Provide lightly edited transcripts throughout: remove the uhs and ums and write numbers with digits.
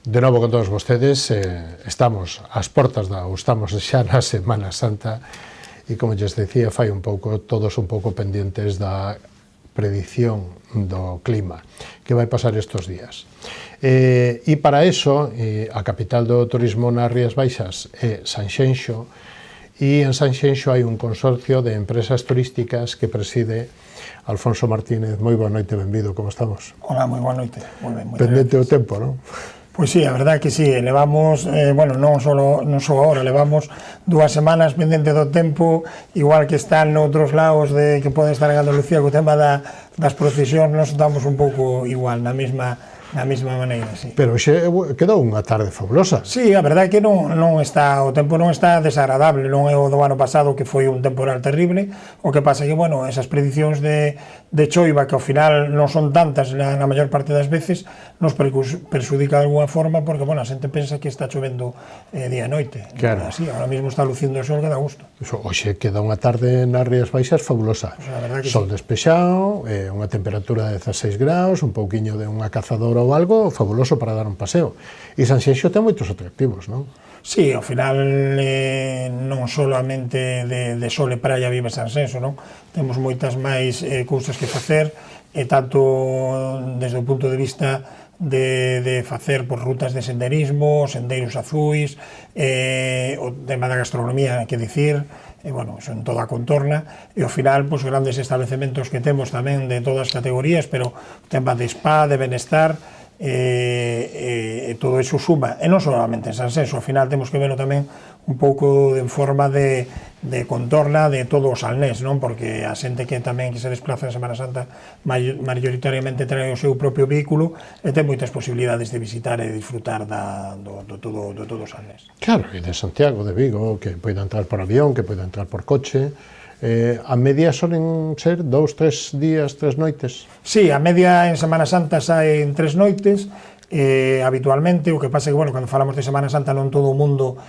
De novo con todos vostedes, estamos ás portas ou estamos xa na Semana Santa e, como lles decía, todos un pouco pendientes da predición do clima que vai pasar estes días. E para eso, a capital do turismo nas Rías Baixas é Sanxenxo, e en Sanxenxo hai un consorcio de empresas turísticas que preside Alfonso Martínez. Moi boa noite, benvido, como estamos? Hola, moi boa noite. Moi ben, Pendente o tempo, non? Pois sí, a verdade que sí, levamos, non só ahora, levamos 2 semanas pendente do tempo, igual que están noutros lados que poden estar en Andalucía, co tema das procesións, nos estamos un pouco igual, na mesma maneira, sí. Pero xe quedou unha tarde fabulosa. Sí, a verdade é que o tempo non está desagradable, non é o do ano pasado que foi un temporal terrible, o que pasa é que, esas predicións de choiva, que ao final non son tantas na maior parte das veces, nos perxudica de alguna forma, porque, a xente pensa que está chovendo día e noite. Claro. Así, ahora mesmo está lucindo o sol que dá gusto. Hoxe queda unha tarde nas Rías Baixas fabulosa. Sol despexado, unha temperatura de 16 graus, un pouquiño de unha cazadora ou algo, fabuloso para dar un paseo. E Sanxenxo ten moitos atractivos, non? Sí, ao final non solamente de sol e praia vive Sanxenxo, non? Temos moitas máis cousas que facer, tanto desde o punto de vista de facer por rutas de senderismo, sendeiros azuis, o tema da gastronomía, que dicir, eso en toda a contorna, e ao final, grandes establecementos que temos tamén de todas as categorías, pero tema de spa, de benestar, todo eso suma, e non solamente en Sanxenxo, ao final temos que verlo tamén un pouco en forma de contorna de todo o Salnés, non? Porque a xente que tamén que se desplaza en Semana Santa maioritariamente trae o seu propio vehículo e ten moitas posibilidades de visitar e disfrutar do todo o Salnés. Claro, e de Santiago, de Vigo, que poida entrar por avión, que poida entrar por coche. A media solen ser 2, 3 días, 3 noites? Sí, a media en Semana Santa saen 3 noites, habitualmente, o que pasa é que, cando falamos de Semana Santa non todo o mundo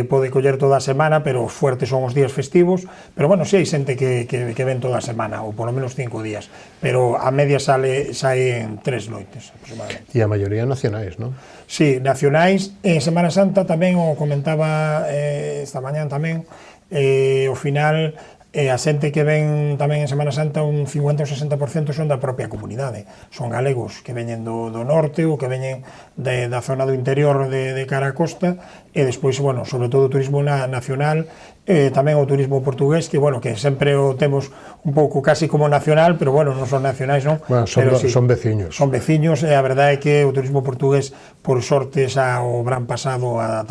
pode coller toda a semana, pero fuertes son os días festivos, pero sí hai xente que ven toda a semana, ou polo menos 5 días, pero a media saen 3 noites, aproximadamente. E a maioría nacionais, non? Sí, nacionais, en Semana Santa tamén, o comentaba esta mañán tamén, ao final, a xente que ven tamén en Semana Santa, un 50 ou 60% son da propia comunidade, son galegos que veñen do norte ou que veñen da zona do interior de cara a costa, e despois, sobre todo o turismo nacional, tamén o turismo portugués, que sempre o temos un pouco casi como nacional, pero non son nacionais, non? Son veciños. Son veciños, e a verdade é que o turismo portugués, por sorte, o verán pasado, a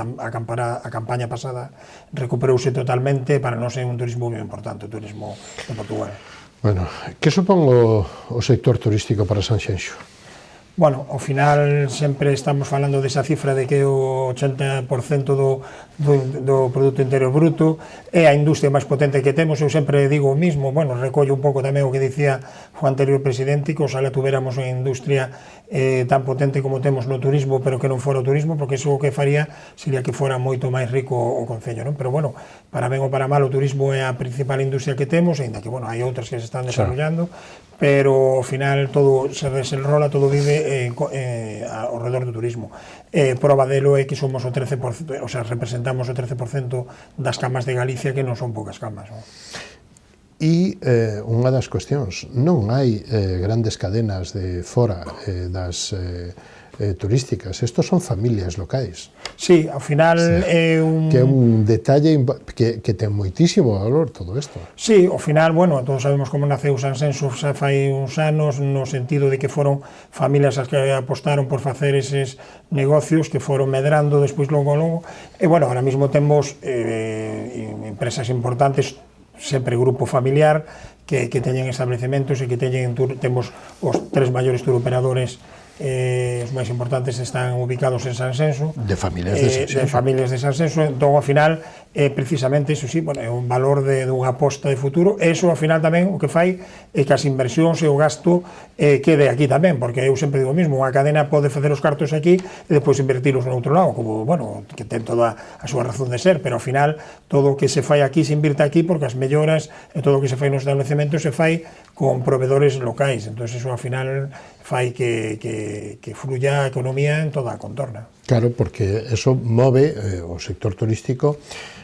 campaña pasada, recuperouse totalmente, para non ser un turismo moi importante, o turismo de Portugal. Que supón o sector turístico para Sanxenxo? Ao final sempre estamos falando desa cifra de que o 80% do Produto Interior Bruto é a industria máis potente que temos. Eu sempre digo o mismo, recollo un pouco tamén o que dicía o anterior presidente, que oxalá tuveramos unha industria tan potente como temos no turismo, pero que non fora o turismo, porque iso o que faría sería que fora moito máis rico o concello, non? Pero para ben ou para mal, o turismo é a principal industria que temos, ainda que hai outras que se están desarrollando, pero ao final todo se desenrola, todo vive ao redor do turismo. Prova delo é que somos o 13%, representamos o 13% das camas de Galicia, que non son poucas camas, non? E unha das cuestións, non hai grandes cadenas de fora das turísticas, estos son familias locais. Sí, ao final é un... Que é un detalle que ten moitísimo valor todo isto. Sí, ao final, todos sabemos como naceu Sanxenxo xa fai uns anos, no sentido de que foron familias as que apostaron por facer eses negocios que foron medrando despois logo, e ahora mesmo temos empresas importantes, sempre grupo familiar, que teñen establecementos e que temos os 3 maiores turoperadores, os máis importantes están ubicados en Sanxenxo. De familias de Sanxenxo. De familias de Sanxenxo, entón, ao final, precisamente, iso sí, é un valor dunha aposta de futuro, e iso, ao final, tamén, o que fai é que as inversións e o gasto quede aquí tamén, porque eu sempre digo o mismo, unha cadena pode facer os cartos aquí e depois invertilos no outro lado, como, que ten toda a súa razón de ser, pero, ao final, todo o que se fai aquí se invirte aquí, porque as melloras e todo o que se fai nos establecementos se fai con proveedores locais, entón, iso, ao final, fai que que fluya a economía en toda a contorna. Claro, porque eso move o sector turístico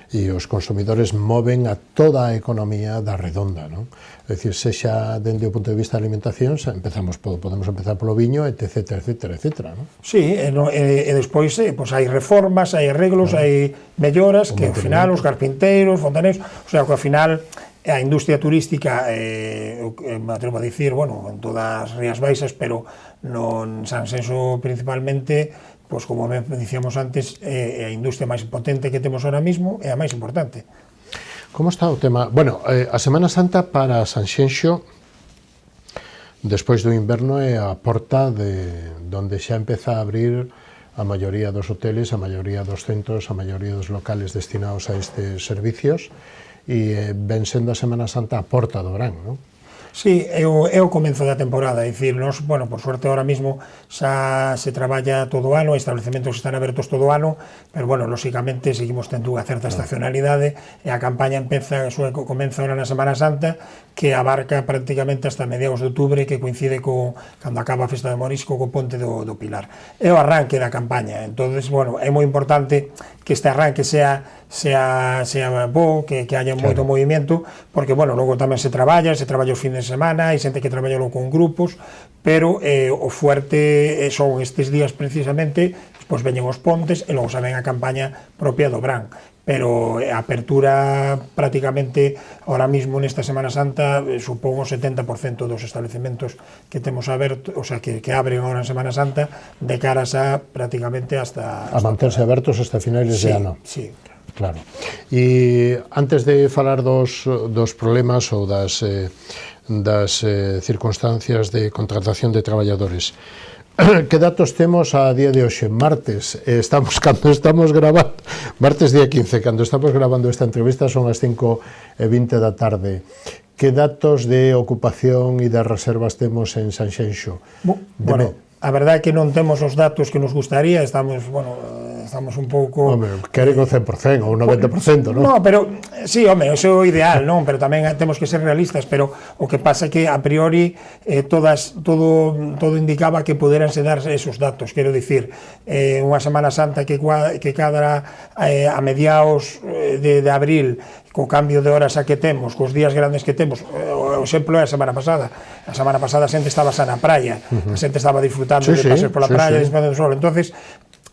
e os consumidores moven a toda a economía da redonda, non? É dicir, sexa dende o punto de vista da alimentación, podemos empezar polo viño, etc, etc, etc, non? Sí, e despois pois hai reformas, hai arreglos, hai melloras que ao final os carpinteiros, fontaneiros, o sea, que ao final a industria turística, me atrevo a dicir, bueno, en todas as Rías Baixas, pero non Sanxenxo principalmente, pois como dicíamos antes, é a industria máis potente que temos ahora mismo e a máis importante. Como está o tema? Bueno, a Semana Santa para Sanxenxo, despois do inverno, é a porta de onde xa empeza a abrir a maioría dos hoteles, a maioría dos centros, a maioría dos locales destinados a estes servicios, e ven sendo a Semana Santa a porta do verán, non? Sí, é o comenzo da temporada, é dicir, nos, bueno, por suerte ahora mismo xa se traballa todo o ano, establecementos están abertos todo o ano, pero bueno, lóxicamente seguimos tendo unha certa estacionalidade e a campaña comeza ahora na Semana Santa, que abarca prácticamente hasta mediados de outubro, que coincide cando acaba a Festa de Morisco co Ponte do Pilar. É o arranque da campaña, entonces, bueno, é moi importante que este arranque sea bo, que haya moito movimento, porque, bueno, logo tamén se traballa os fines de semana, hai xente que traballa con grupos, pero o fuerte son estes días precisamente, pois veñen os pontes e logo xa ven a campaña propia do verán. Pero a apertura prácticamente ahora mismo nesta Semana Santa supón o 70% dos establecementos que temos aberto, o sea, que abren agora en Semana Santa, de caras a prácticamente hasta a manterse abertos hasta finales de ano. Sí. Claro. E antes de falar dos problemas ou das circunstancias de contratación de traballadores, que datos temos a día de hoxe? Martes, cando estamos gravando, martes día 15, cando estamos gravando esta entrevista son as 5:20 da tarde. Que datos de ocupación e de reservas temos en Sanxenxo? Bueno, a verdade é que non temos os datos que nos gustaría, estamos un pouco... Home, queren o 100% ou 90%, non? No, pero, sí, home, iso é o ideal, non? Pero tamén temos que ser realistas, pero o que pasa é que a priori todo indicaba que poderanse dar esos datos, quero dicir, unha Semana Santa que cadra a mediados de abril, co cambio de horas a que temos, cos días grandes que temos, o exemplo é a semana pasada a xente estaba xa na praia, a xente estaba disfrutando de pasear pola praia, disfrutando do sol, entonces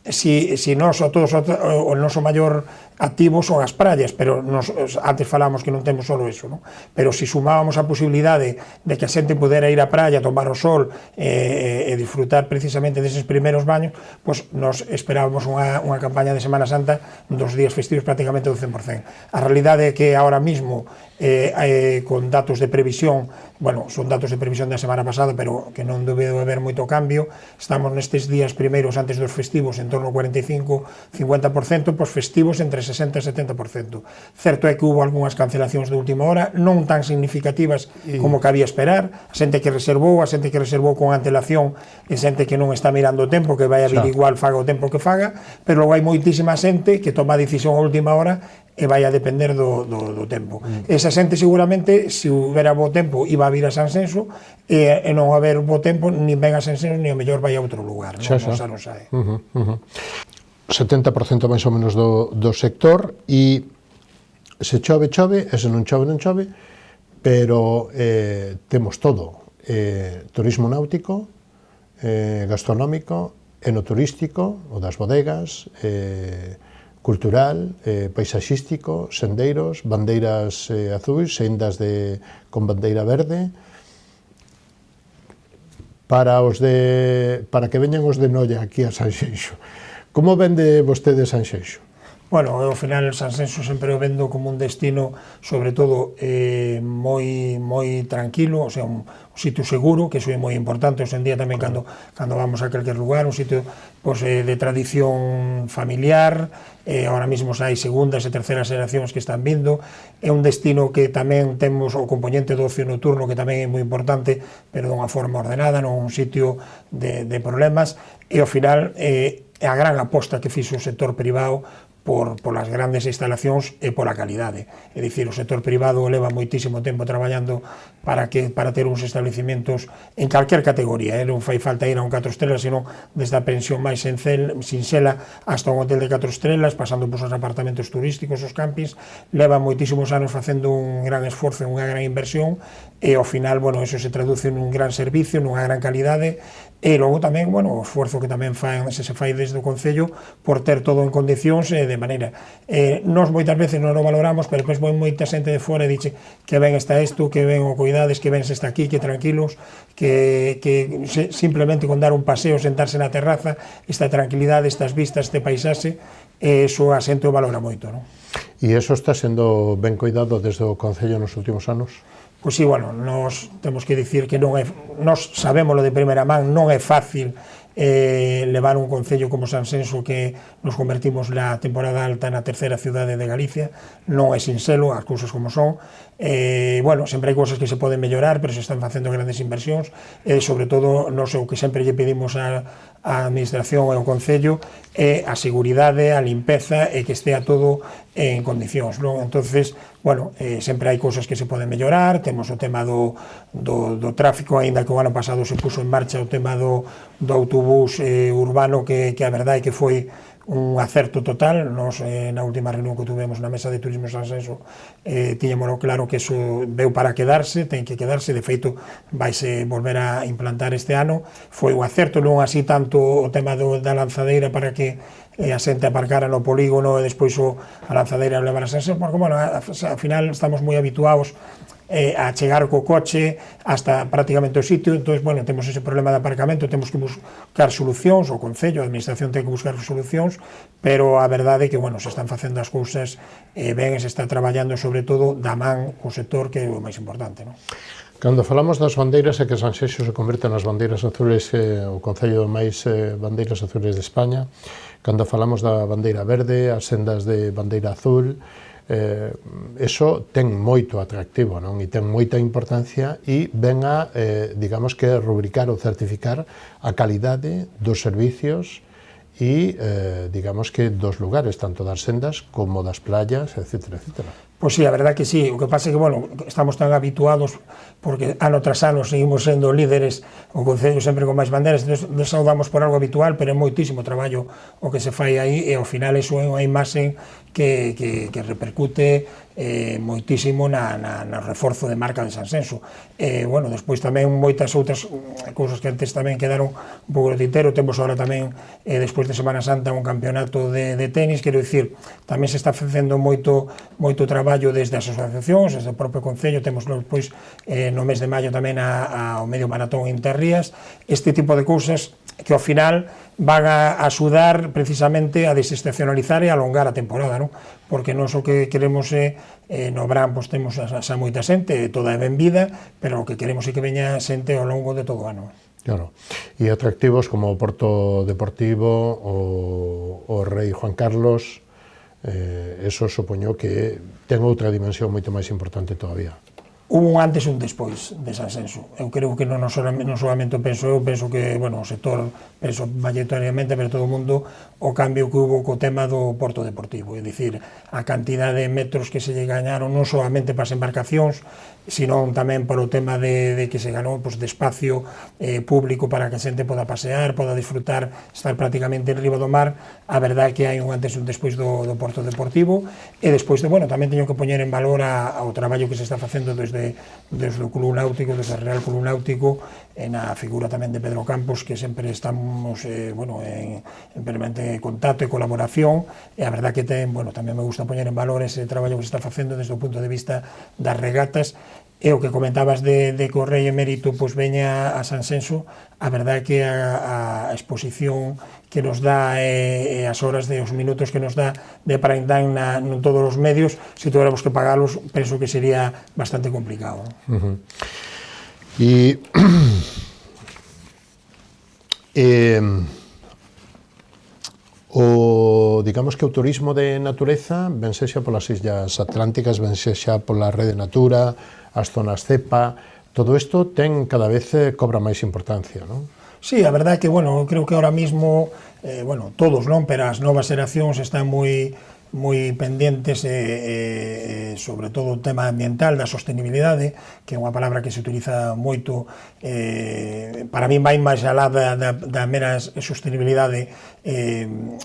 si nós o noso maior activo son as praias, pero antes falamos que non temos só eso, non? Pero se sumábamos a posibilidade de que a xente pudera ir á praia, tomar o sol e disfrutar precisamente deses primeiros baños, pois nos esperábamos unha campaña de Semana Santa dos días festivos prácticamente do 100%. A realidade é que ahora mismo con datos de previsión, bueno, son datos de previsión da semana pasada, pero que non debe haber moito cambio, estamos nestes días primeiros antes dos festivos en torno ao 45-50%, pois festivos entre 60 e 70%. Certo é que hubo algunhas cancelacións de última hora, non tan significativas como cabía esperar, a xente que reservou con antelación, e xente que non está mirando o tempo, que vai a vir igual, faga o tempo que faga, pero logo hai moitísima xente que toma a decisión a última hora e vai a depender do tempo. Esa xente seguramente, se houbera bo tempo, iba a vir a Sanxenxo, e non haber bo tempo, nin ven a Sanxenxo, nin o mellor vai a outro lugar. Xa non sabe. 70% máis ou menos do sector, e se chove, e se non chove, pero temos todo. Turismo náutico, gastronómico, enoturístico, o das bodegas, cultural, paisaxístico, sendeiros, bandeiras azuis, sendas con bandeira verde, para que veñan os de Noia aquí a Sanxenxo. Como vende vostede Sanxenxo? Bueno, ao final Sanxenxo sempre o vendo como un destino, sobre todo, moi tranquilo, o sea, un sitio seguro, que iso é moi importante, hoxe en día tamén cando vamos a calquer lugar, un sitio de tradición familiar, ahora mismo hai segundas e terceras xeracións que están vindo, é un destino que tamén temos o componente do ocio nocturno, que tamén é moi importante, pero dunha forma ordenada, non un sitio de problemas, e ao final a gran aposta que fixo o sector privado as grandes instalacións e pola calidade. É dicir, o sector privado leva moitísimo tempo traballando para ter uns establecimentos en calquer categoría, non fai falta ir a un 4 estrelas, senón desde a pensión máis sinxela hasta un hotel de 4 estrelas, pasando por os apartamentos turísticos, os campings, leva moitísimos anos facendo un gran esforzo, unha gran inversión, e ao final, bueno, eso se traduce nun gran servicio, nunha gran calidade, e logo tamén, bueno, o esforzo que tamén se fai desde o Concello por ter todo en condicións de maneira. Nós moitas veces non o valoramos, pero depois moita xente de fora e dice que ben está isto, que ben o cuidades, que ben se está aquí, que tranquilos, que simplemente con dar un paseo, sentarse na terraza, esta tranquilidade, estas vistas, este paisaxe, eso a xente o valora moito, non? E eso está sendo ben cuidado desde o Concello nos últimos anos? Pois sí, bueno, nos temos que dicir que non é, nos sabémolo de primeira man, non é fácil levar un concello como Sanxenxo, que nos convertimos na temporada alta na terceira cidade de Galicia, non é sinxelo, as cousas como son. Bueno, sempre hai cousas que se poden mellorar, pero se están facendo grandes inversións, e sobre todo, non sei, o que sempre lle pedimos á administración e ao concello é a seguridade, a limpeza e que estea todo en condicións, non? Entonces, bueno, sempre hai cousas que se poden mellorar, temos o tema do tráfico, aínda que o ano pasado se puso en marcha o tema do autobús urbano, que a verdade é que foi un acerto total. Nos, na última reunión que tuvemos na Mesa de Turismo Sanxenxo, tiñémolo claro que eso veu para quedarse, ten que quedarse, de feito vaise volver a implantar este ano. Foi un acerto, non así tanto o tema da lanzadeira para que a xente aparcara no polígono e despois a lanzadeira levar a Sanxenxo, porque, bueno, ao final estamos moi habituados a chegar co coche hasta prácticamente o sitio. Entón, bueno, temos ese problema de aparcamento, temos que buscar solucións, o Concello, a Administración ten que buscar solucións, pero a verdade é que, bueno, se están facendo as cousas ben, se está traballando sobre todo da man co sector, que é o máis importante, non? Cando falamos das bandeiras e que Sanxenxo se converte nas bandeiras azules, o Concello máis bandeiras azules de España, cando falamos da bandeira verde, as sendas de bandeira azul, eso ten moito atractivo, non? E ten moita importancia e ven a, digamos que, rubricar ou certificar a calidade dos servicios e, digamos que, dos lugares, tanto das sendas como das playas, etc. Pois sí, a verdade que sí, o que pasa é que, bueno, estamos tan habituados, porque ano tras ano seguimos sendo líderes, o Concello sempre con máis bandeiras, nos saudamos por algo habitual, pero é moitísimo traballo o que se fai aí, e ao final iso é unha imaxe que repercute moitísimo no reforzo de marca de Sanxenxo. Bueno, despois tamén moitas outras cousas que antes tamén quedaron un pouco no tintero. Temos agora tamén, despois de Semana Santa, un campeonato de tenis, quero dicir, tamén se está facendo moito traballo desde as asociacións, desde o propio Concello. Temos despois no mes de maio tamén ao medio maratón Interrías, este tipo de cousas que ao final van a axudar precisamente a desestacionalizar e a alongar a temporada, non? Porque nós o que queremos é, no verán, pois temos a moita xente, toda é benvida, pero o que queremos é que veña xente ao longo de todo o ano. Claro, e atractivos como o Porto Deportivo, o Rei Juan Carlos, eso supoño que ten outra dimensión moito máis importante todavía. Hubo un antes e un despois de Sanxenxo. Eu creo que non solamente penso eu, penso que, bueno, o sector, penso mayoritariamente, pero todo o mundo, o cambio que hubo co tema do Porto Deportivo, é dicir, a cantidade de metros que se lle gañaron non solamente para as embarcacións, sino tamén por o tema de que se ganou, pues, de espacio público para que a xente poda pasear, poda disfrutar, estar prácticamente en riba do mar. A verdade é que hai un antes e un despois do Porto Deportivo, e despois, bueno, tamén teño que poñer en valor ao traballo que se está facendo desde o Club Náutico, desde o Real Club Náutico, na figura tamén de Pedro Campos, que sempre estamos, bueno, en permanente contacto e colaboración, e a verdade que tamén me gusta poñer en valor ese traballo que se está facendo desde o punto de vista das regatas. E o que comentabas de que o Rei Emérito pois veña a Sanxenxo, a verdade é que a exposición que nos dá e as horas os minutos que nos dá de prime time en todos os medios, se tuviéramos que pagalos, penso que sería bastante complicado. E digamos que o turismo de natureza, ben sexa polas Illas Atlánticas, ben sexa pola Rede Natura, as zonas CEPA, todo isto ten cada vez cobra máis importancia, non? Sí, a verdade é que, bueno, creo que ahora mismo, bueno, todos, non, pero as novas xeracións están moi moi pendientes sobre todo o tema ambiental, da sostenibilidade, que é unha palabra que se utiliza moito, para min vai máis alá da mera sostenibilidade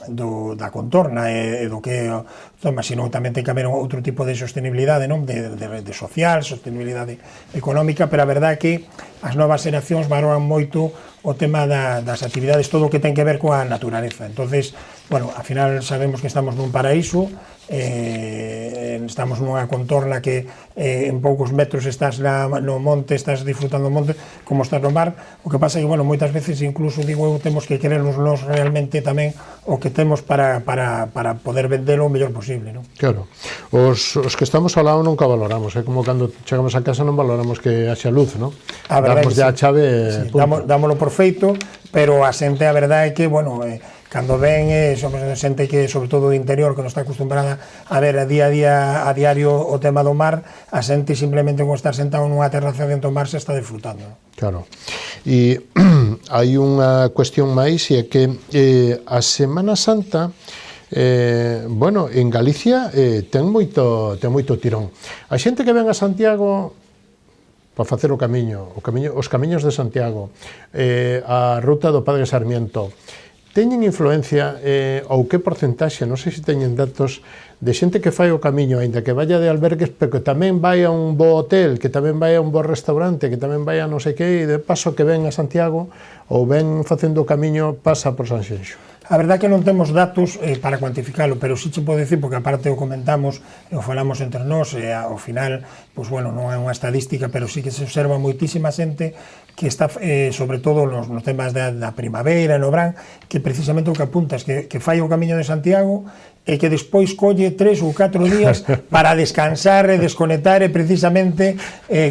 da contorna e do que toma, sino tamén ten que haber outro tipo de sostenibilidade, non? De social, sostenibilidade económica, pero a verdade é que as novas xeracións valoran moito o tema das actividades, todo o que ten que ver coa naturaleza. Entonces, bueno, ao final sabemos que estamos nun paraíso, estamos nunha contorna que en poucos metros estás no monte, estás disfrutando do monte, como estás no mar. O que pasa é que, bueno, moitas veces, incluso, digo eu, temos que querernos realmente tamén o que temos para poder vendelo o mellor posible, non? Claro. Os que estamos ao lado nunca valoramos, é como cando chegamos a casa non valoramos que haxa luz, non? Damos a chave, punto. Dámoslo por feito, pero a xente, a verdade é que, bueno, cando ven, somos xente que, sobre todo do interior, que non está acostumbrada a ver a diario o tema do mar, a xente simplemente con estar sentado nunha terraza dentro do mar se está disfrutando. Claro. E hai unha cuestión máis, e é que a Semana Santa, bueno, en Galicia ten moito tirón. A xente que ven a Santiago para facer os camiños de Santiago, a ruta do Padre Sarmiento, teñen influencia ou que porcentaxe, non sei se teñen datos, de xente que fai o camiño, aínda que vaya de albergues, pero que tamén vai a un bo hotel, que tamén vai a un bo restaurante, que tamén vai a non sei que, e de paso que ven a Santiago ou ven facendo o camiño, pasa por Sanxenxo. A verdade é que non temos datos para cuantificalo, pero sí che podo dicir, porque aparte o comentamos e o falamos entre nós, e ao final, pois bueno, non é unha estadística, pero sí que se observa moitísima xente que está, sobre todo nos temas da primavera, no verán, que precisamente o que apuntas, que fai o Camiño de Santiago e que despois colle 3 ou 4 días para descansar e desconectar e precisamente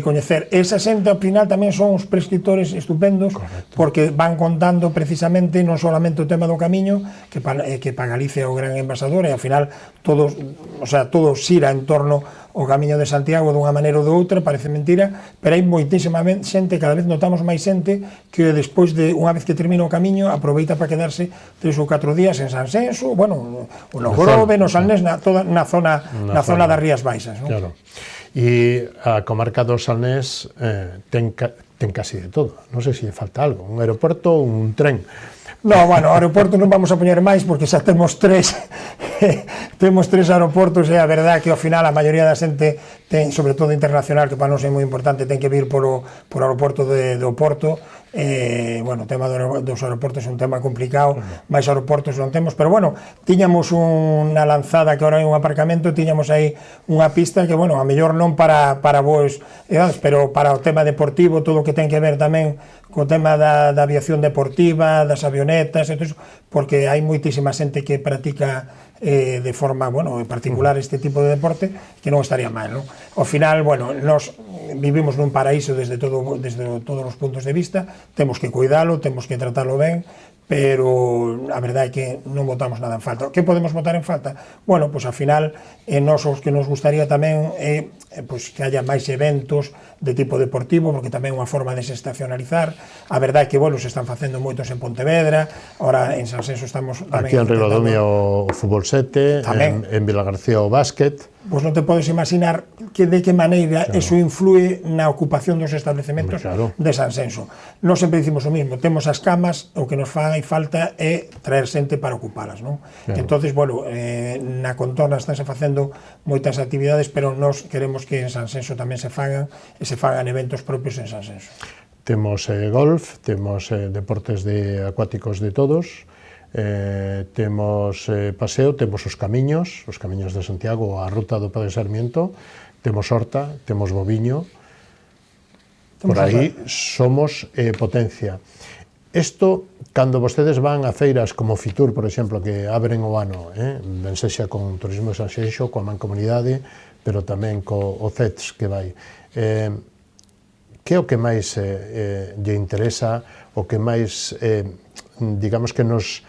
coñecer. Esa xente, ao final, tamén son os prescriptores estupendos. Correcto. Porque van contando precisamente non solamente o tema do camiño, que para Galicia é o gran embaixador, e ao final todo xira en torno ao Camiño de Santiago dunha maneira ou de outra, parece mentira, pero hai moitísima xente, cada vez notamos máis xente que despois de, unha vez que termina o camiño, aproveita para quedarse 3 ou 4 días en Sanxenxo, bueno, no Grove, no Salnés, na zona das Rías Baixas, non? Claro. E a comarca do Salnés ten casi de todo, non sei se lle falta algo, un aeroporto ou un tren. No, bueno, aeroportos non vamos a poñer máis porque xa temos 3 temos 3 aeroportos, e a verdade que ao final a maioría da xente ten, sobre todo internacional, que para nós é moi importante, ten que vir por aeroporto do Porto. Bueno, o tema dos aeroportos é un tema complicado, máis aeroportos non temos, pero bueno, tiñamos unha lanzada que ahora é un aparcamento, tiñamos aí unha pista que, bueno, a mellor non para vos, pero para o tema deportivo, todo o que ten que ver tamén co tema da aviación deportiva, das avionetas, porque hai moitísima xente que practica de forma, bueno, particular este tipo de deporte, que non estaría mal, non? Ao final, bueno, nós vivimos nun paraíso desde todos os puntos de vista, temos que cuidalo, temos que tratalo ben, pero a verdade é que non botamos nada en falta. Que podemos botar en falta? Bueno, pois ao final, nós os que nos gustaría tamén é pois que haya máis eventos de tipo deportivo, porque tamén é unha forma de desestacionalizar. A verdade é que, bueno, se están facendo moitos en Pontevedra, ahora en Sanxenxo estamos tamén... Aquí en Rilodomia o fútbol 7, en Vilagarcía o básquet. Pois non te podes imaginar de que maneira eso influe na ocupación dos establecementos de Sanxenxo. Nós sempre dicimos o mismo, temos as camas, o que nos fai falta é traer xente para ocupalas, non? Entonces, bueno, na contorna estánse facendo moitas actividades, pero nós queremos que en Sanxenxo tamén se fagan eventos propios en Sanxenxo. Temos golf, temos deportes acuáticos de todos, temos paseo, temos os camiños de Santiago, a ruta do Padre Sarmiento, temos horta, temos boviño, por aí somos potencia. Isto, cando vostedes van a feiras como Fitur, por exemplo, que abren o ano, ben sexa con Turismo de Sanxenxo, coa Mancomunidade, pero tamén co CETS que vai, que é o que máis lle interesa, o que máis, digamos que nos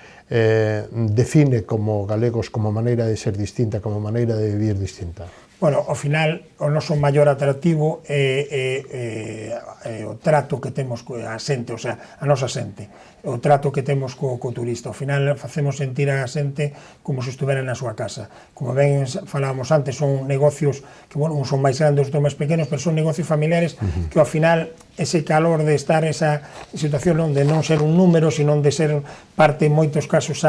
define como galegos, como maneira de ser distinta, como maneira de vivir distinta? Bueno, ao final, o noso maior atractivo é o trato que temos coa xente, o sea, a nosa xente, o trato que temos co turista. Ao final, facemos sentir a xente como se estuvera na súa casa. Como ben falábamos antes, son negocios que, bueno, son máis grandes, outros máis pequenos, pero son negocios familiares que, ao final, ese calor de estar esa situación de non ser un número, sino de ser parte, en moitos casos,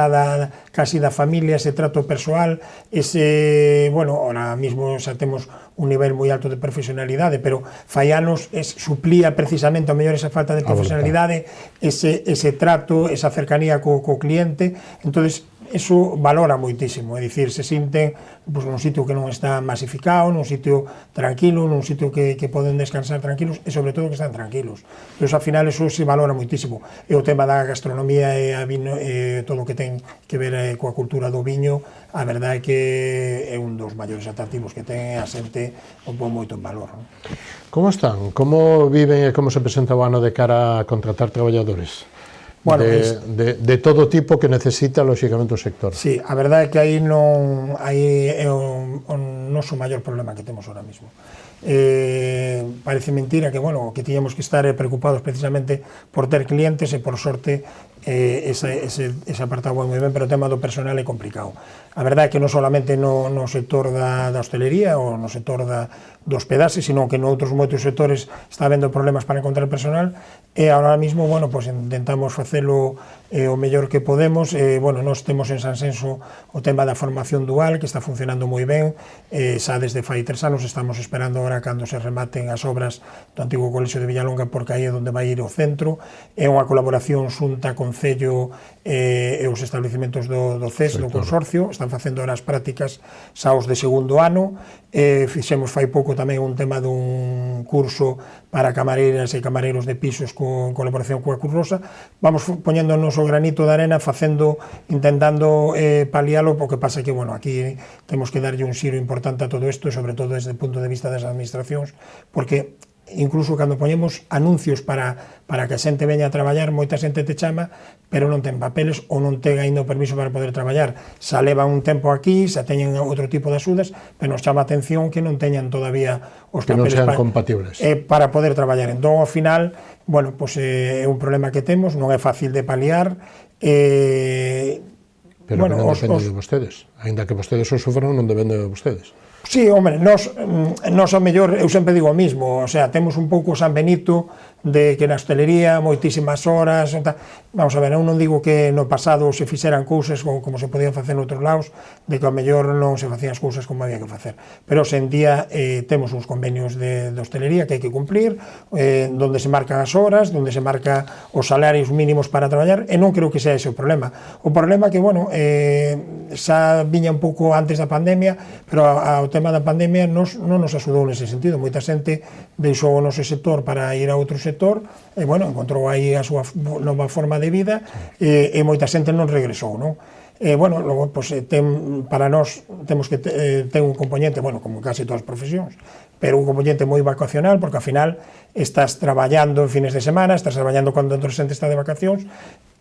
casi da familia, ese trato persoal, ese, bueno, ahora mismo xa temos un nivel moi alto de profesionalidade, pero fai anos suplía precisamente ao mellor esa falta de profesionalidade, ese trato, esa cercanía co cliente. Entonces, eso valora moitísimo, é dicir, se sinten pues, nun sitio que non está masificado, nun sitio tranquilo, nun sitio que poden descansar tranquilos e sobre todo que están tranquilos. Entón, ao final, eso se valora moitísimo. E o tema da gastronomía e a vino, todo o que ten que ver coa cultura do viño, a verdade é que é un dos maiores atractivos que ten a xente, o pon moito en valor. Non? Como están? Como viven e como se presenta o ano de cara a contratar traballadores? Bueno, de todo tipo que necesita, lóxicamente, o sector. Sí, a verdade é que aí non é o noso maior problema que temos ahora mismo. Parece mentira que, bueno, que tiñamos que estar preocupados precisamente por ter clientes e, por sorte, ese apartado é moi ben, pero o tema do personal é complicado. A verdade é que non solamente no sector da hostelería ou no sector do hospedaxe, sino que noutros moitos sectores está habendo problemas para encontrar personal e ahora mismo, bueno, pues intentamos facelo o mellor que podemos. Bueno, nós temos en Sanxenxo o tema da formación dual, que está funcionando moi ben, xa desde fai 3 anos estamos esperando agora cando se rematen as obras do antigo colexio de Villalonga, porque aí é onde vai ir o centro. É unha colaboración xunta Concello e os establecementos do CES, do consorcio, están facendo as prácticas xa os de segundo ano. Fixemos fai pouco tamén un tema dun curso para camareiras e camareiros de pisos en colaboración coa Cruz Rosa. Vamos poñendo o noso granito de arena, intentando palialo, porque pasa que, bueno, aquí temos que darlle un xiro importante a todo isto, sobre todo desde o punto de vista das administracións, porque incluso cando poñemos anuncios para que a xente veña a traballar, moita xente te chama, pero non ten papeles ou non ten ainda o permiso para poder traballar. Xa leva un tempo aquí, xa teñen outro tipo de axudas, pero nos chama a atención que non teñan todavía os papeles que non sean compatibles para poder traballar. Entón, ao final, bueno, pues, é un problema que temos, non é fácil de paliar. Pero bueno, non depende de vostedes. Ainda que vostedes o sufran, non depende de vostedes. Sí, hombre, nós ao mellor, eu sempre digo o mismo, o sea, temos un pouco San Benito de que na hostelería moitísimas horas, vamos a ver, eu non digo que no pasado se fixeran cousas como se podían facer noutros lados, de que ao mellor non se facían as cousas como había que facer, pero hoxe en día temos uns convenios de hostelería que hai que cumplir, donde se marcan as horas, donde se marca os salarios mínimos para traballar, e non creo que sea ese o problema. O problema que, bueno, xa viña un pouco antes da pandemia, pero ao tema da pandemia non nos axudou nese sentido. Moita xente deixou o noso sector para ir a outro sector e, bueno, encontrou aí a súa nova forma de vida e moita xente non regresou, non? Bueno, logo, pues, para nós temos que ter un componente, bueno, como casi todas as profesións, pero un componente moi vacacional, porque ao final estás traballando en fines de semana, estás traballando cando outra xente está de vacacións,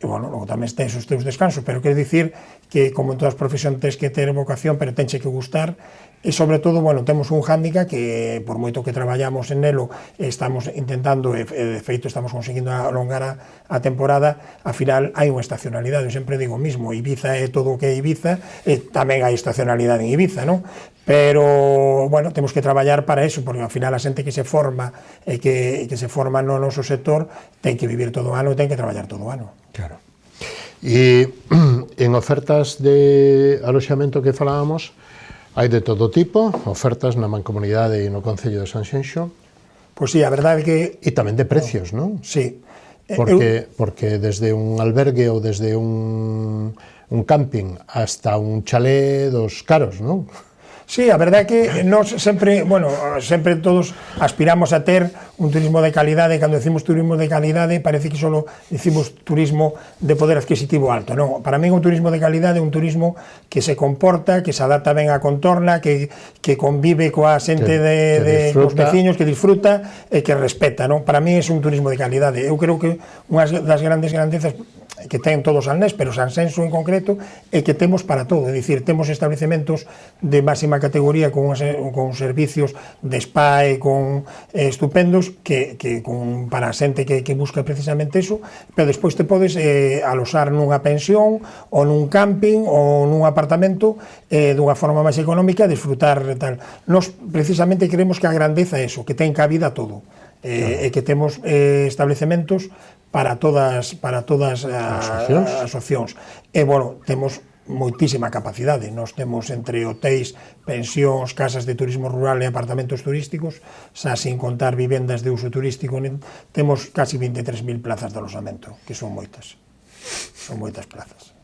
e, bueno, logo tamén tens os teus descansos, pero quero dicir que, como en todas as profesións, tens que ter vocación, pero tenche que gustar. E, sobre todo, bueno, temos un hándicap que, por moito que traballamos en nelo, estamos intentando, e de feito estamos conseguindo alongar a temporada, ao final hai unha estacionalidade. Eu sempre digo o mismo, Ibiza é todo o que é Ibiza, e tamén hai estacionalidade en Ibiza, non? Pero, bueno, temos que traballar para eso, porque ao final a xente que se forma e que se forma no noso sector ten que vivir todo o ano e ten que traballar todo o ano. Claro. E en ofertas de aloxamento que falábamos, hai de todo tipo, ofertas na Mancomunidade e no Concello de Sanxenxo. Pois sí, a verdade é que... E tamén de precios, non? Sí. Porque desde un albergue ou desde un camping hasta un chalé dos caros, non? Sí, a verdade é que nós sempre, bueno, sempre todos aspiramos a ter un turismo de calidade. Cando decimos turismo de calidade, parece que só decimos turismo de poder adquisitivo alto. Non, para mí un turismo de calidade é un turismo que se comporta, que se adapta ben á contorna, que convive coa xente cos veciños, que disfruta e que respeta, non? Para mí é un turismo de calidade. Eu creo que unha das grandes grandezas que ten todos Salnés, pero Sansenso en concreto, é que temos para todo, é dicir, temos establecementos de máxima categoría con servicios de spa e con estupendos para a xente que busca precisamente eso, pero despois te podes alosar nunha pensión ou nun camping ou nun apartamento dunha forma máis económica, disfrutar tal. Nos precisamente queremos que a grandeza é eso, que ten cabida todo, e que temos establecementos para todas as opcións. E, bueno, temos moitísima capacidade. Nós temos entre hotéis, pensións, casas de turismo rural e apartamentos turísticos, xa sin contar vivendas de uso turístico, temos casi 23.000 plazas de alosamento, que son moitas. Son moitas plazas.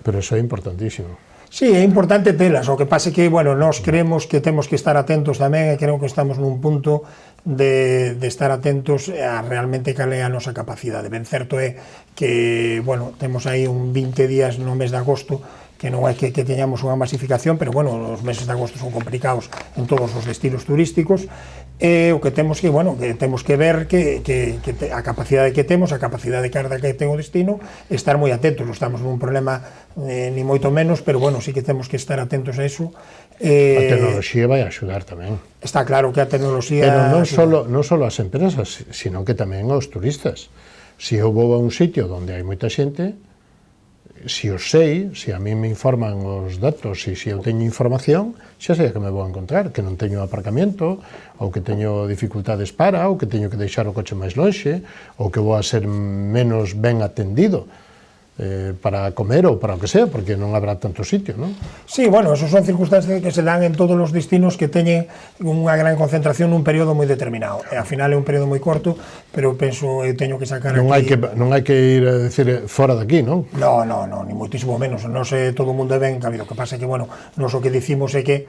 Pero eso é importantísimo. Sí, é importante telas, o que pase que, bueno, nós creemos que temos que estar atentos tamén, e creo que estamos nun punto de estar atentos a realmente cal é a nosa capacidade. Ben certo é que, bueno, temos aí un 20 días no mes de agosto, que non é que teñamos unha masificación, pero, bueno, os meses de agosto son complicados en todos os destinos turísticos, e o que temos que, bueno, que temos que ver que a capacidade que temos, a capacidade carga que ten o destino, estar moi atentos. Non estamos nun problema ni moito menos, pero, bueno, sí que temos que estar atentos a eso. A tecnoloxía vai axudar tamén. Está claro que a tecnoloxía... Pero non só as empresas, sino que tamén aos turistas. Se eu vou a un sitio onde hai moita xente, se os sei, se a mí me informan os datos e se eu teño información, xa sei a que me vou a encontrar, que non teño aparcamento, ou que teño dificultades para, ou que teño que deixar o coche máis lonxe, ou que vou a ser menos ben atendido para comer ou para o que sea, porque non habrá tanto sitio, non? Sí, bueno, esos son circunstancias que se dan en todos os destinos que teñen unha gran concentración nun período moi determinado. E, ao final, é un período moi corto, pero penso, eu teño que sacar non aquí... Non hai que ir a decir fora daqui, non? No, ni moitísimo menos. Non sei, todo o mundo é ben cabido. O que pasa é que, bueno, nos o que dicimos é que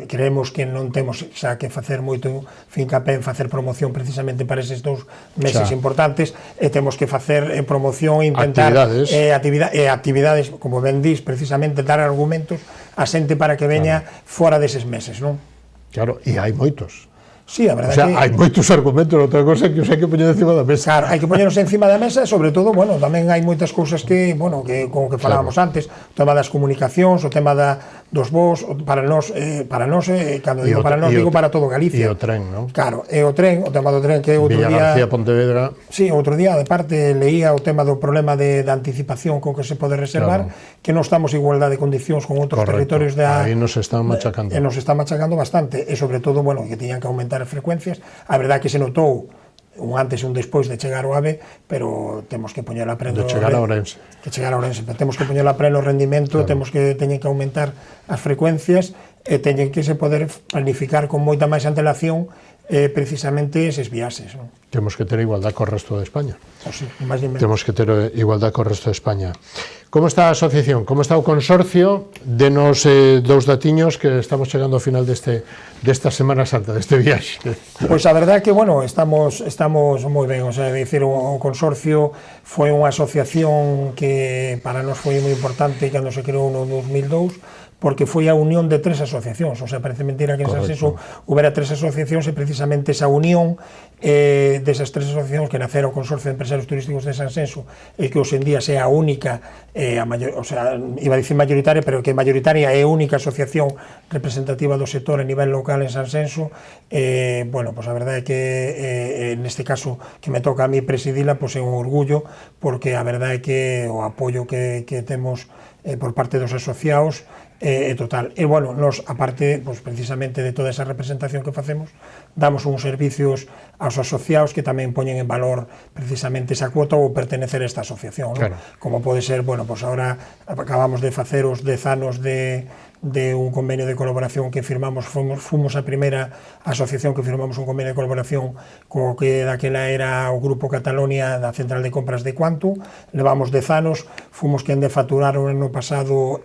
creemos que non temos xa que facer moito fincapé en facer promoción precisamente para eses 2 meses importantes, e temos que facer promoción e intentar... actividades, como ben dís, precisamente dar argumentos a xente para que veña fora deses meses, non? Claro, e hai moitos. Sí, a verdade que... hai moitos argumentos, outra cosa que os hai que poñer encima da mesa. Claro, hai que poñeros encima da mesa, e, sobre todo, bueno, tamén hai moitas cousas que, bueno, que como que falábamos antes, o tema das comunicacións, o tema dos voos, para nós, cando digo para nós, digo para todo Galicia. E o tren, non? Claro, e o tren, o tema do tren, que outro día... Villa García, Pontevedra... Sí, outro día, de parte, leía o tema do problema de anticipación con que se pode reservar, que non estamos en igualdade de condicións con outros territorios da... Aí nos están machacando. Nos están machacando bastante, e, sobre todo, bueno, que tiñan que aumentar as frecuencias. A verdade que se notou un antes e un despois de chegar ao AVE, pero temos que poñer a pleno... De chegar a Ourense. Pero temos que poñer a pleno rendimento, teñen que aumentar as frecuencias, e teñen que se poder planificar con moita máis antelación precisamente eses viaxes. Temos que ter igualdade co resto de España. Sí, máis ni menos. Temos que ter igualdade co resto de España. Como está a asociación? Como está o consorcio? Denos 2 datiños que estamos chegando ao final desta Semana Santa, deste viaxe. Pois a verdade é que, bueno, estamos moi ben, o sea, dicir, o consorcio foi unha asociación que para nós foi moi importante cando se creou no 2002, porque foi a unión de 3 asociacións, o sea, parece mentira que en Sansenso houbera 3 asociacións, e precisamente esa unión desas 3 asociacións que nacera o Consorcio de Empresarios Turísticos de Sansenso, e que hoxe en día sea a única, o sea, iba a dicir mayoritaria, pero que mayoritaria é a única asociación representativa do sector a nivel local en Sansenso. Bueno, pues a verdade é que neste caso que me toca a mí presidila, pues é un orgullo, porque a verdade é que o apoio que temos por parte dos asociados total. E, bueno, nos, aparte, pues, precisamente de toda esa representación que facemos, damos uns servicios aos asociados que tamén poñen en valor precisamente esa cuota ou pertenecer a esta asociación, ¿no? Como pode ser, bueno, pues ahora acabamos de facer os 10 anos de un convenio de colaboración que firmamos, fomos a primeira asociación que firmamos un convenio de colaboración co que daquela era o Grupo Catalonia da Central de Compras de Quantum. Levamos 10 anos, fomos quen de facturar o ano pasado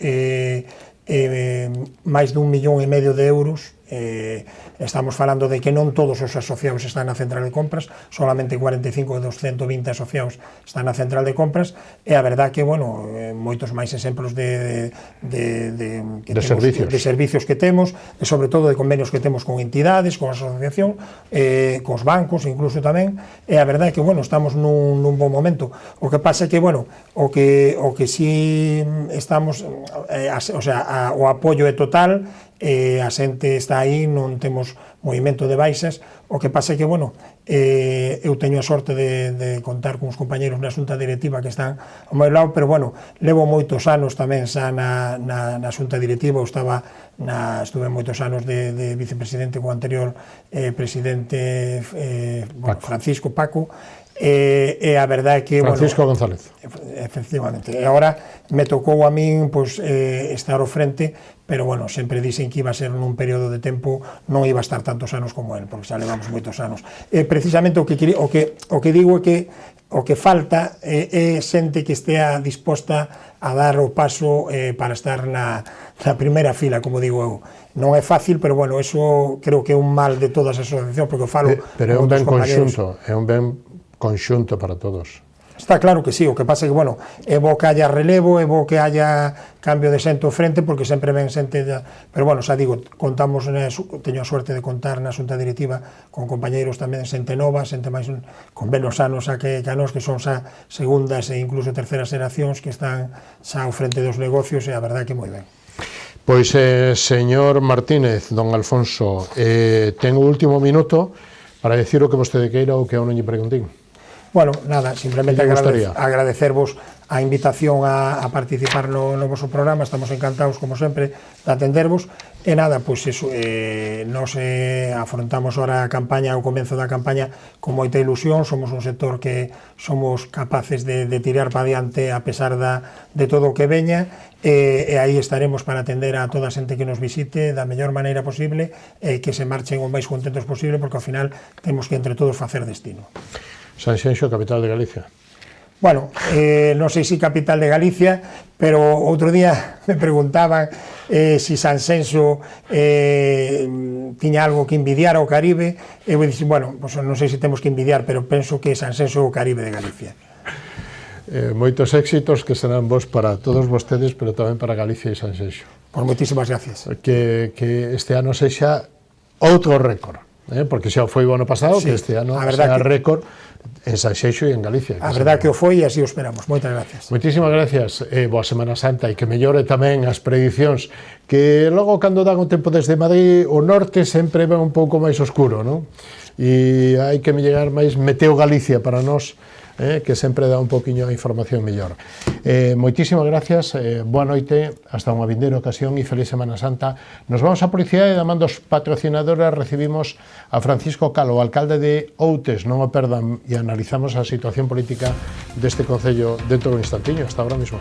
máis de 1,5 millón de euros estamos falando de que non todos os asociados están na central de compras, solamente 45 dos 120 asociados están na central de compras, e a verdad que, bueno, moitos máis exemplos de servicios que temos, e sobre todo de convenios que temos con entidades, con a asociación, cos bancos incluso tamén, e a verdade é que, bueno, estamos nun bon momento. O que pasa é que, bueno, o que si estamos, o sea, o apoio é total, a xente está aí, non temos movimento de baixas. O que pasa é que, bueno, eu teño a sorte de contar con os compañeros na xunta directiva que están ao meu lado, pero, bueno, levo moitos anos tamén xa na xunta directiva, estuve moitos anos de vicepresidente co anterior presidente Francisco Paco, e a verdade é que, Francisco González, efectivamente, e agora me tocou a min estar ao frente, pero, bueno, sempre dixen que iba a ser nun período de tempo, non iba a estar tantos anos como él, porque xa levamos moitos anos. Precisamente o que digo é que o que falta é xente que estea disposta a dar o paso para estar na primeira fila, como digo eu. Non é fácil, pero, bueno, eso creo que é un mal de todas as asociacións, porque falo... Pero é un ben conxunto, é un ben conxunto para todos. Está claro que sí, o que pasa é que, bueno, é bo que haya relevo, é bo que haya cambio de xente ao frente, porque sempre ven xente... Pero, bueno, xa digo, contamos, teño a suerte de contar na xunta directiva con compañeiros tamén xente nova, xente máis con menos anos que a nós, que son xa segundas e incluso terceras xeracións que están xa ao frente dos negocios, e a verdade que moi ben. Pois, señor Martínez, don Alfonso, ten o último minuto para decir o que vostede queira ou que eu non lle preguntín. Bueno, nada, simplemente agradecervos a invitación a participar no vosso programa, estamos encantados, como sempre, de atendervos, e nada, pois iso, nos afrontamos ahora a campaña, o comenzo da campaña, con moita ilusión, somos un sector que somos capaces de tirar para diante a pesar de todo o que veña, e aí estaremos para atender a toda a xente que nos visite da mellor maneira posible, e que se marchen o máis contentos posible, porque ao final temos que entre todos facer destino. Sanxenxo, capital de Galicia. Bueno, non sei se capital de Galicia, pero outro día me preguntaban se Sanxenxo tiña algo que envidiar ao Caribe, e eu dixen, bueno, pues non sei se temos que envidiar, pero penso que Sanxenxo é o Caribe de Galicia. Moitos éxitos que serán vos para todos vostedes, pero tamén para Galicia e Sanxenxo. Pois moitísimas gracias. Que este ano sexa outro récord, porque xa foi o ano pasado, sí, que este ano sea récord en Sanxenxo e en Galicia. A verdade que o foi e así o esperamos. Moitas gracias. Moitísimas gracias. Boa Semana Santa, e que mellore tamén as predicións, que logo cando dan o tempo desde Madrid, o norte sempre ven un pouco máis oscuro, non? E hai que llegar máis Meteo Galicia para nós, que sempre dá un poquinho a información mellor. Moitísimas gracias, boa noite, hasta unha vindeira ocasión e feliz Semana Santa. Nos vamos a publicidade e da man dos patrocinadores recibimos a Francisco Calo, alcalde de Outes, non o perdan, e analizamos a situación política deste concello dentro dun instantiño. Hasta ahora mismo.